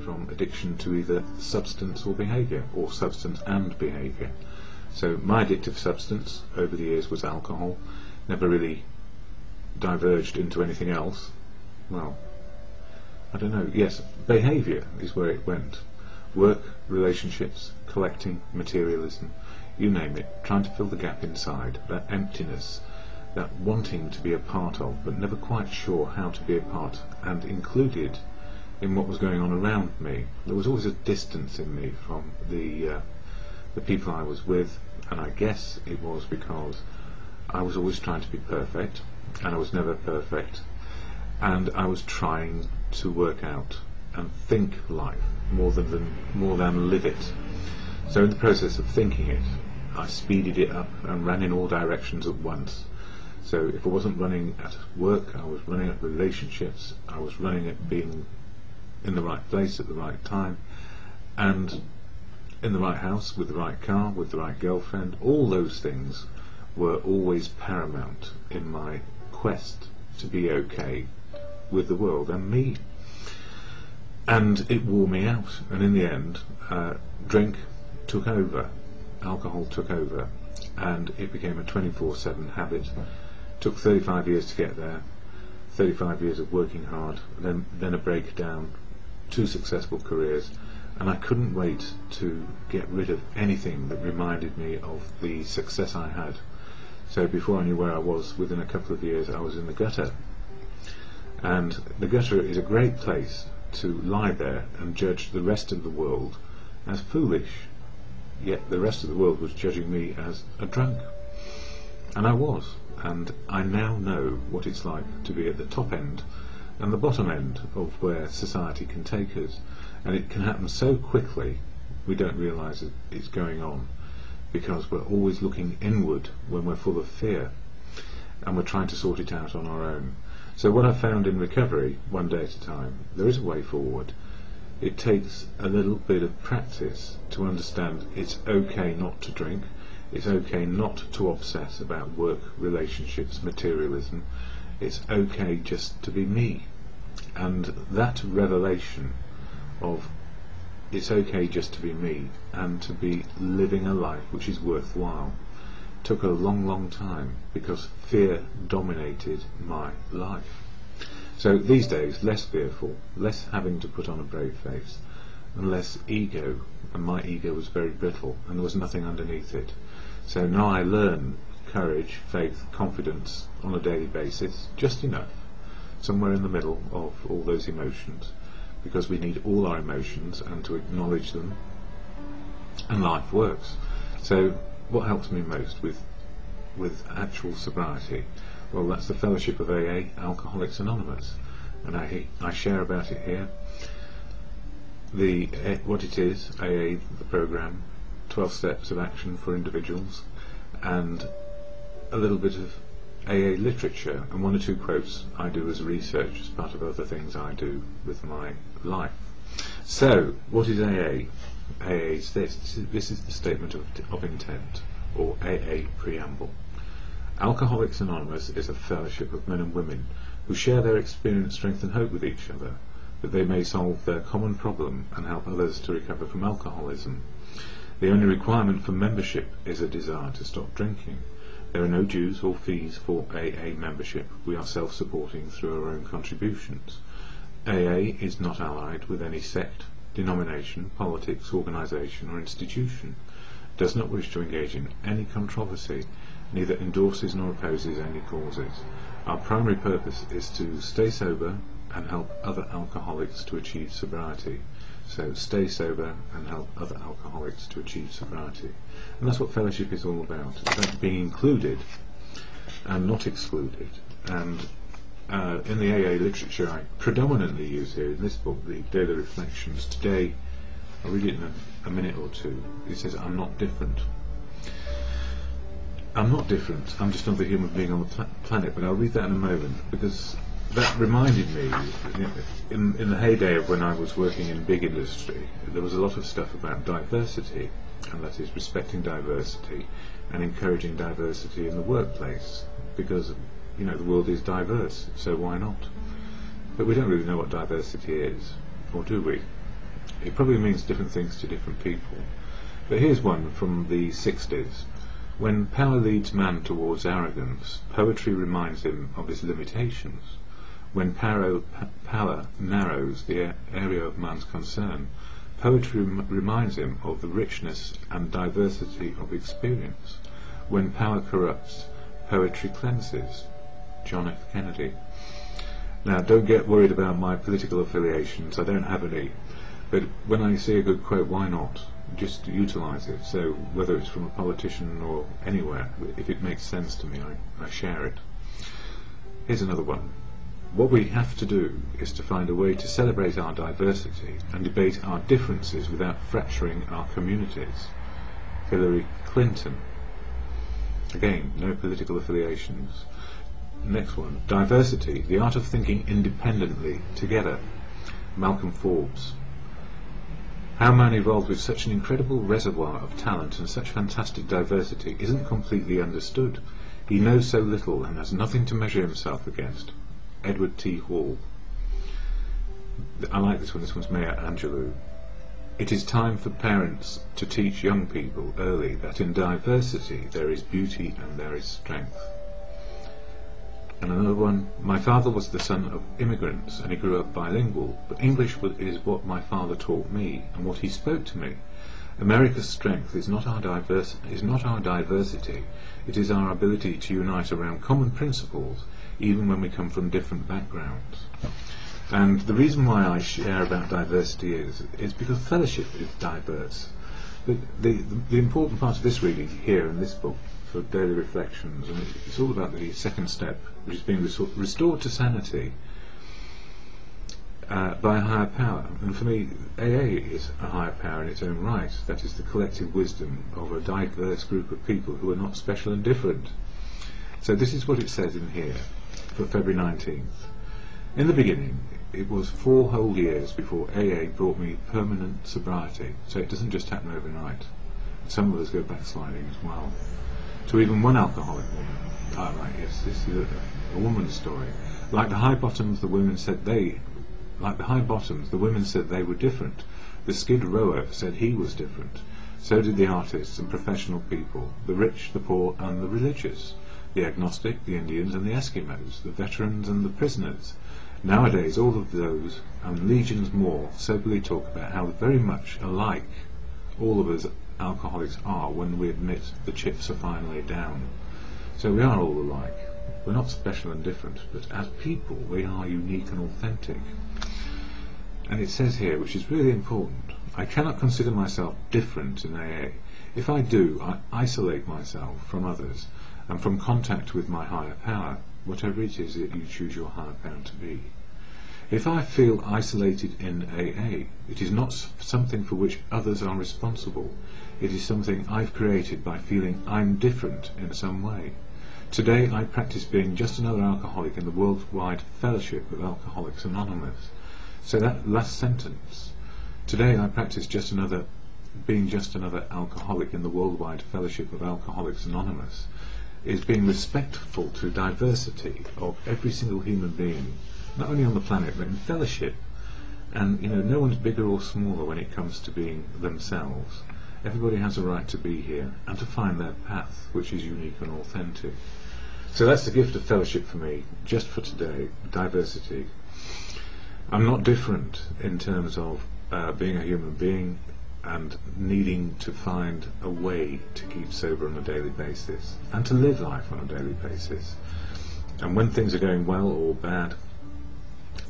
from addiction to either substance or behaviour, or substance and behaviour. So my addictive substance over the years was alcohol. Never really diverged into anything else. Well, I don't know. Yes, behaviour is where it went. Work, relationships, collecting, materialism, you name it, trying to fill the gap inside, that emptiness, that wanting to be a part of, but never quite sure how to be a part and included in what was going on around me. There was always a distance in me from the people I was with, and I guess it was because I was always trying to be perfect, and I was never perfect, and I was trying to work out and think life more than live it. So in the process of thinking it, I speeded it up and ran in all directions at once. So if I wasn't running at work, I was running at relationships, I was running at being in the right place at the right time, and in the right house, with the right car, with the right girlfriend. All those things were always paramount in my quest to be okay with the world and me. And it wore me out, and in the end, drink took over, alcohol took over, and it became a 24/7 habit. Took 35 years to get there, 35 years of working hard, then a breakdown, 2 successful careers, and I couldn't wait to get rid of anything that reminded me of the success I had. So before I knew where I was, within a couple of years I was in the gutter. And the gutter is a great place to lie there and judge the rest of the world as foolish, yet the rest of the world was judging me as a drunk. And I was, and I now know what it's like to be at the top end and the bottom end of where society can take us, and it can happen so quickly we don't realise that it's going on, because we're always looking inward when we're full of fear, and we're trying to sort it out on our own. So what I've found in recovery, one day at a time, there is a way forward. It takes a little bit of practice to understand it's okay not to drink, it's okay not to obsess about work, relationships, materialism. It's okay just to be me. And that revelation of it's okay just to be me and to be living a life which is worthwhile took a long time, because fear dominated my life. So these days, less fearful, less having to put on a brave face, and less ego, and my ego was very brittle and there was nothing underneath it. So now I learn courage, faith, confidence on a daily basis, just enough, somewhere in the middle of all those emotions, because we need all our emotions and to acknowledge them, and life works. So what helps me most with actual sobriety? Well, that's the fellowship of AA, Alcoholics Anonymous, and I share about it here. What it is, AA, the program, 12 steps of action for individuals, and a little bit of AA literature, and 1 or 2 quotes I do as research as part of other things I do with my life. So, what is AA? AA is this. This is the statement of intent, or AA preamble. Alcoholics Anonymous is a fellowship of men and women who share their experience, strength and hope with each other, that they may solve their common problem and help others to recover from alcoholism. The only requirement for membership is a desire to stop drinking. There are no dues or fees for AA membership. We are self-supporting through our own contributions. AA is not allied with any sect, denomination, politics, organisation or institution, does not wish to engage in any controversy, neither endorses nor opposes any causes. Our primary purpose is to stay sober and help other alcoholics to achieve sobriety. So stay sober and help other alcoholics to achieve sobriety. And that's what fellowship is all about. It's about being included and not excluded. And in the AA literature I predominantly use here in this book, the Daily Reflections. Today, I'll read it in a minute or two. It says, I'm not different. I'm not different, I'm just another human being on the planet, but I'll read that in a moment, because that reminded me, in the heyday of when I was working in big industry, there was a lot of stuff about diversity, and that is respecting diversity and encouraging diversity in the workplace, because the world is diverse, so why not? But we don't really know what diversity is, or do we? It probably means different things to different people. But here's one from the 60s. When power leads man towards arrogance, poetry reminds him of his limitations. When power narrows the area of man's concern, poetry reminds him of the richness and diversity of experience. When power corrupts, poetry cleanses. John F. Kennedy. Now, don't get worried about my political affiliations, I don't have any, but when I see a good quote, why not? Just utilise it. So whether it's from a politician or anywhere, if it makes sense to me, I share it. Here's another one. What we have to do is to find a way to celebrate our diversity and debate our differences without fracturing our communities. Hillary Clinton. Again, no political affiliations. Next one. Diversity, the art of thinking independently, together. Malcolm Forbes. How man evolved with such an incredible reservoir of talent and such fantastic diversity isn't completely understood. He knows so little and has nothing to measure himself against. Edward T. Hall. I like this one. This one's Maya Angelou. It is time for parents to teach young people early that in diversity there is beauty and there is strength. And another one, my father was the son of immigrants and he grew up bilingual, but English is what my father taught me and what he spoke to me. America's strength is not our diversity, it is our ability to unite around common principles, even when we come from different backgrounds. And the reason why I share about diversity is because fellowship is diverse. But the important part of this reading here in this book for daily reflections, and it's all about the second step, which is being restored to sanity by a higher power. And for me, AA is a higher power in its own right. That is the collective wisdom of a diverse group of people who are not special and different. So this is what it says in here for February 19th. In the beginning, it was 4 whole years before AA brought me permanent sobriety, so it doesn't just happen overnight. Some of us go backsliding as well. To even one alcoholic woman. Ah, right, yes, this is a woman's story. Like the high bottoms, the women said they were different. The skid rower said he was different. So did the artists and professional people, the rich, the poor, and the religious, the agnostic, the Indians, and the Eskimos, the veterans and the prisoners. Nowadays, all of those, and legions more, soberly talk about how very much alike all of us alcoholics are when we admit the chips are finally down. So we are all alike. We're not special and different, but as people we are unique and authentic. And it says here, which is really important, I cannot consider myself different in AA. If I do, I isolate myself from others and from contact with my higher power, whatever it is that you choose your higher power to be. If I feel isolated in AA, it is not something for which others are responsible. It is something I've created by feeling I'm different in some way. Today I practice being just another alcoholic in the worldwide fellowship of Alcoholics Anonymous. So that last sentence, today I practice being just another alcoholic in the worldwide fellowship of Alcoholics Anonymous, is being respectful to diversity of every single human being, not only on the planet but in fellowship. And no one's bigger or smaller when it comes to being themselves. Everybody has a right to be here and to find their path, which is unique and authentic. So that's the gift of fellowship for me, just for today, diversity. I'm not different in terms of being a human being and needing to find a way to keep sober on a daily basis and to live life on a daily basis. And when things are going well or bad,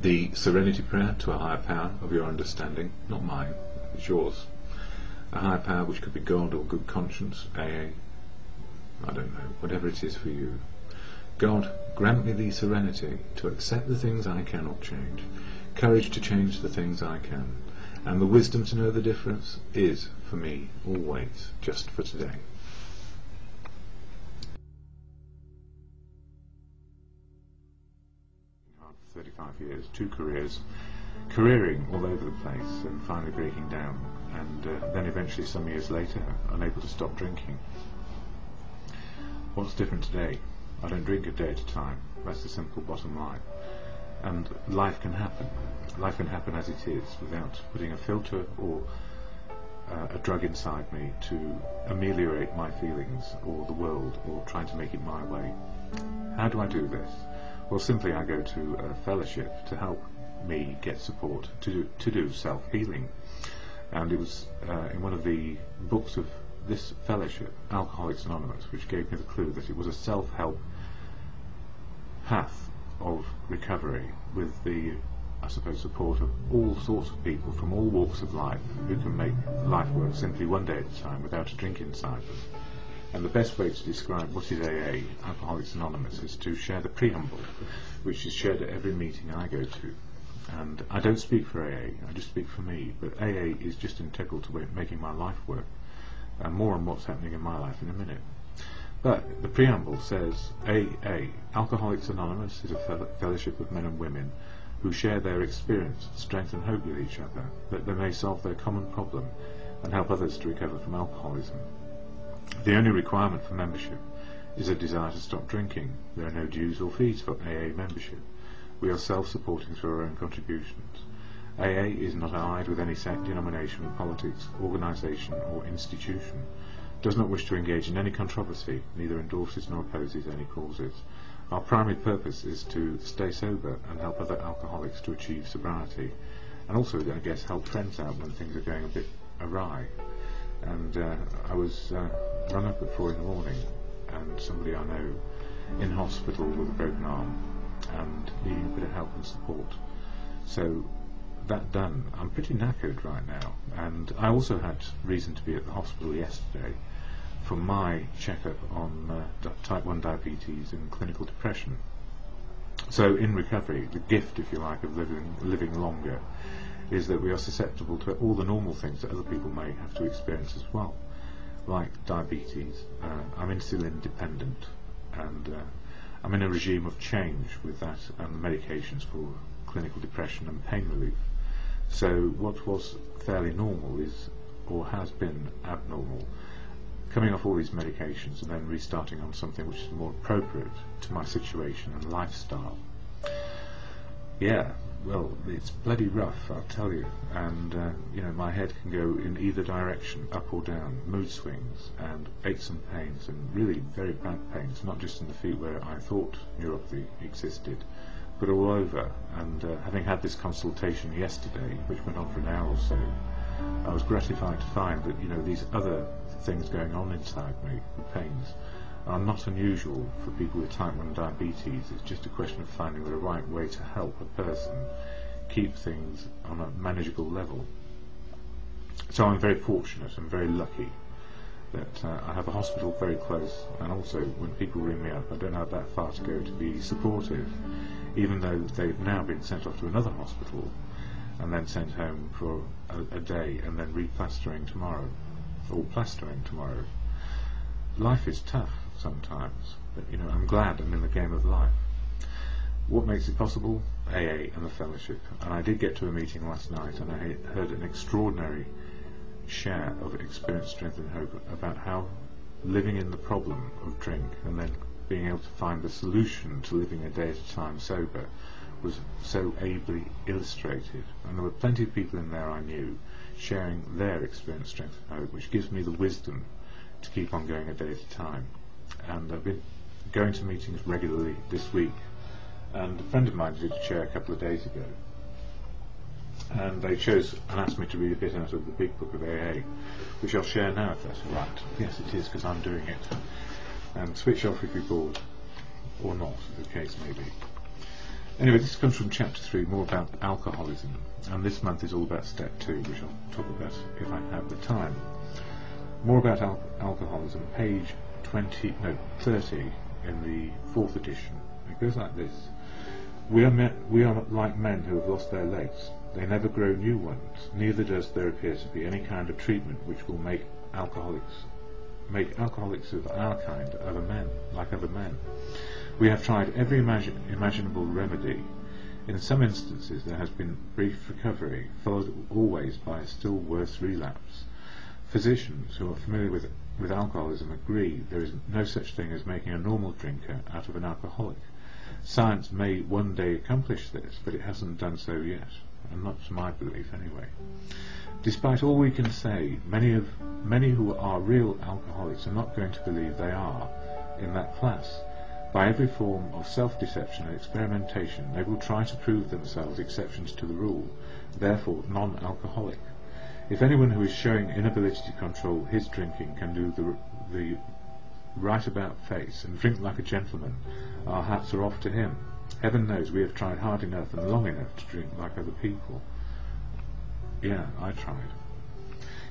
the serenity prayer to a higher power of your understanding, not mine, it's yours, a higher power which could be God or good conscience, AA, I don't know, whatever it is for you. God, grant me the serenity to accept the things I cannot change, courage to change the things I can, and the wisdom to know the difference is, for me, always just for today. 35 years, 2 careers, careering all over the place and finally breaking down, and then eventually some years later unable to stop drinking. What's different today? I don't drink a day at a time. That's the simple bottom line. and life can happen. Life can happen as it is, without putting a filter or a drug inside me to ameliorate my feelings or the world, or trying to make it my way. How do I do this? Well, simply I go to a fellowship to help me get support to do self-healing. And it was in one of the books of this fellowship, Alcoholics Anonymous, which gave me the clue that it was a self-help path of recovery, with the, I suppose, support of all sorts of people from all walks of life who can make life work simply one day at a time without a drink inside them. And the best way to describe what is AA, Alcoholics Anonymous, is to share the preamble, which is shared at every meeting I go to. And I don't speak for AA, I just speak for me, but AA is just integral to making my life work, and more on what's happening in my life in a minute. But the preamble says, AA, Alcoholics Anonymous, is a fellowship of men and women who share their experience, strength and hope with each other, that they may solve their common problem and help others to recover from alcoholism. The only requirement for membership is a desire to stop drinking. There are no dues or fees for AA membership. We are self-supporting through our own contributions. AA is not allied with any sect, denomination, politics, organisation or institution, does not wish to engage in any controversy, neither endorses nor opposes any causes. Our primary purpose is to stay sober and help other alcoholics to achieve sobriety, and also, I guess, help friends out when things are going a bit awry. And I was rung up at 4 in the morning, and somebody I know in hospital with a broken arm and needing a bit of help and support. So that done, I'm pretty knackered right now, and I also had reason to be at the hospital yesterday for my checkup on type 1 diabetes and clinical depression. So in recovery, the gift, if you like, of living longer is that we are susceptible to all the normal things that other people may have to experience as well, like diabetes. I'm insulin dependent, and I'm in a regime of change with that and medications for clinical depression and pain relief. So what was fairly normal is, or has been, abnormal. Coming off all these medications and then restarting on something which is more appropriate to my situation and lifestyle. Yeah, well, it's bloody rough, I'll tell you, and you know, my head can go in either direction, up or down, mood swings and aches and pains, and really very bad pains, not just in the feet where I thought neuropathy existed, but all over. And having had this consultation yesterday, which went on for an hour or so, I was gratified to find that, you know, these other things going on inside me, the pains, are not unusual for people with type 1 diabetes. It's just a question of finding the right way to help a person keep things on a manageable level. So I'm very fortunate and very lucky that I have a hospital very close, and also when people ring me up I don't have that far to go to be supportive, even though they've now been sent off to another hospital and then sent home for a day and then replastering tomorrow, or plastering tomorrow. Life is tough sometimes, but you know, I'm glad I'm in the game of life. What makes it possible? AA and the fellowship. And I did get to a meeting last night, and I heard an extraordinary share of experience, strength and hope about how living in the problem of drink and then being able to find the solution to living a day at a time sober was so ably illustrated. And there were plenty of people in there I knew sharing their experience, strength and hope, which gives me the wisdom to keep on going a day at a time. And I've been going to meetings regularly this week, and a friend of mine did a chair a couple of days ago, and they chose and asked me to read a bit out of the big book of AA, which I'll share now if that's all right. Yes, it is, because I'm doing it. And switch off if you're bored, or not, the case may be. Anyway, this comes from chapter 3, more about alcoholism, and this month is all about step 2, which I'll talk about if I have the time. More about alcoholism, page 30 in the 4th edition. It goes like this. We are like men who have lost their legs. They never grow new ones, neither does there appear to be any kind of treatment which will make alcoholics of our kind like other men. We have tried every imaginable remedy. In some instances there has been brief recovery, followed always by a still worse relapse. Physicians who are familiar with alcoholism agree there is no such thing as making a normal drinker out of an alcoholic. Science may one day accomplish this, but it hasn't done so yet, and not to my belief anyway. Despite all we can say, many who are real alcoholics are not going to believe they are in that class. By every form of self-deception and experimentation, they will try to prove themselves exceptions to the rule, therefore non-alcoholic. If anyone who is showing inability to control his drinking can do the right about face and drink like a gentleman, our hats are off to him. Heaven knows we have tried hard enough and long enough to drink like other people. Yeah, I tried.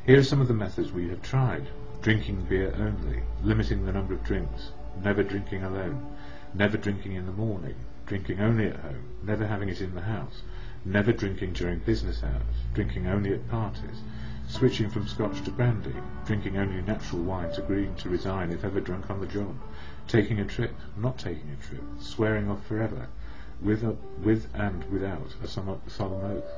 Here are some of the methods we have tried. Drinking beer only, limiting the number of drinks, never drinking alone, never drinking in the morning, drinking only at home, never having it in the house, never drinking during business hours, drinking only at parties, switching from scotch to brandy, drinking only natural wines, agreeing to resign if ever drunk on the job, taking a trip, not taking a trip, swearing off forever, with and without a solemn oath,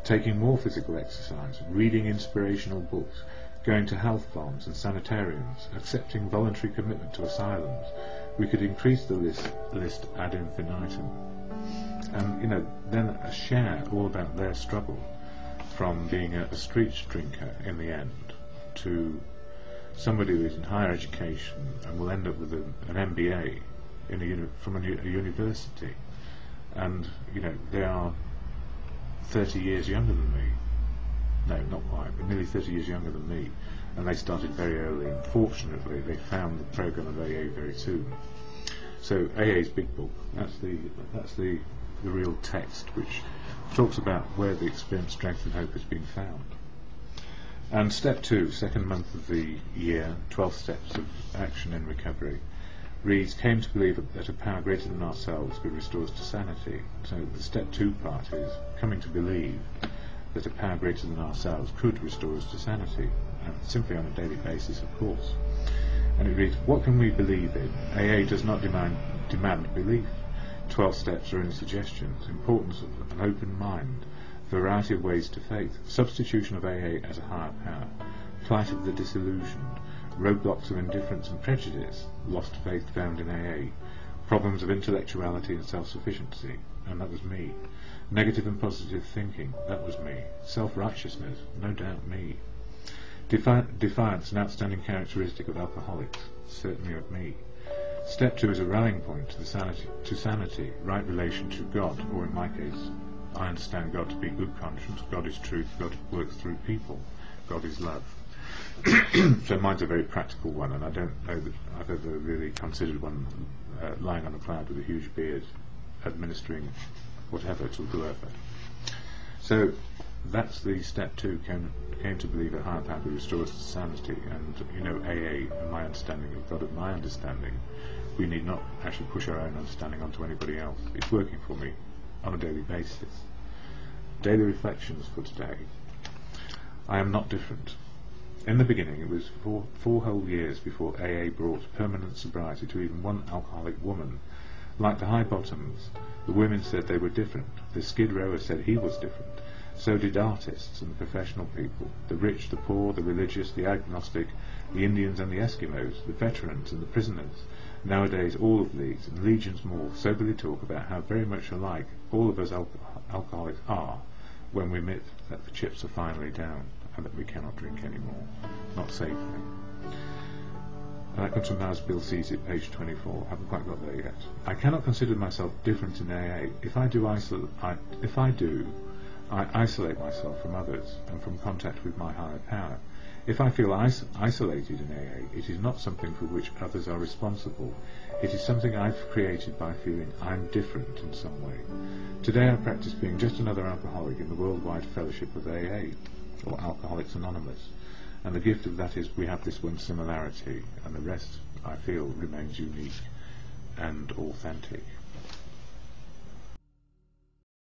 taking more physical exercise, reading inspirational books, going to health farms and sanitariums, accepting voluntary commitment to asylums. We could increase the list ad infinitum. And, then a share all about their struggle from being a street drinker in the end to somebody who is in higher education and will end up with an MBA from a university. And, they are 30 years younger than me. No, not quite, but nearly 30 years younger than me, and they started very early, and fortunately they found the program of AA very soon. So AA's big book, that's the real text which talks about where the experience, strength and hope has been found. And step 2, second month of the year, 12 steps of action in recovery, reads, came to believe that a power greater than ourselves could restore us to sanity. So the step 2 part is coming to believe that a power greater than ourselves could restore us to sanity, and simply on a daily basis, of course. And it reads, what can we believe in? AA does not demand belief. 12 steps are only suggestions. Importance of an open mind, variety of ways to faith, substitution of AA as a higher power, plight of the disillusioned, roadblocks of indifference and prejudice, lost faith found in AA, problems of intellectuality and self-sufficiency, and that was me. Negative and positive thinking, that was me. Self-righteousness, no doubt me. Defiance, an outstanding characteristic of alcoholics, certainly of me. Step 2 is a rallying point to sanity, right relation to God, or in my case, I understand God to be good conscience, God is truth, God works through people, God is love. So mine's a very practical one, and I don't know that I've ever really considered one lying on a cloud with a huge beard, administering whatever to whoever. So that's the step 2, came to believe a higher power will restore us to sanity, and AA, and my understanding of God, of my understanding, we need not actually push our own understanding onto anybody else. It's working for me on a daily basis. Daily reflections for today. I am not different. In the beginning, it was four whole years before AA brought permanent sobriety to even one alcoholic woman. Like the high bottoms, the women said they were different. The skid rower said he was different. So did artists and the professional people, the rich, the poor, the religious, the agnostic, the Indians and the Eskimos, the veterans and the prisoners. Nowadays all of these, and legions more, soberly talk about how very much alike all of us alcoholics are when we admit that the chips are finally down and that we cannot drink anymore, not safely. And that comes from How's Bill Sees It, page 24. I haven't quite got there yet. I cannot consider myself different in AA. If I do, I isolate myself from others and from contact with my higher power. If I feel isolated in AA, it is not something for which others are responsible. It is something I've created by feeling I'm different in some way. Today I practice being just another alcoholic in the worldwide fellowship of AA, or Alcoholics Anonymous, and the gift of that is we have this one similarity, and the rest, I feel, remains unique and authentic.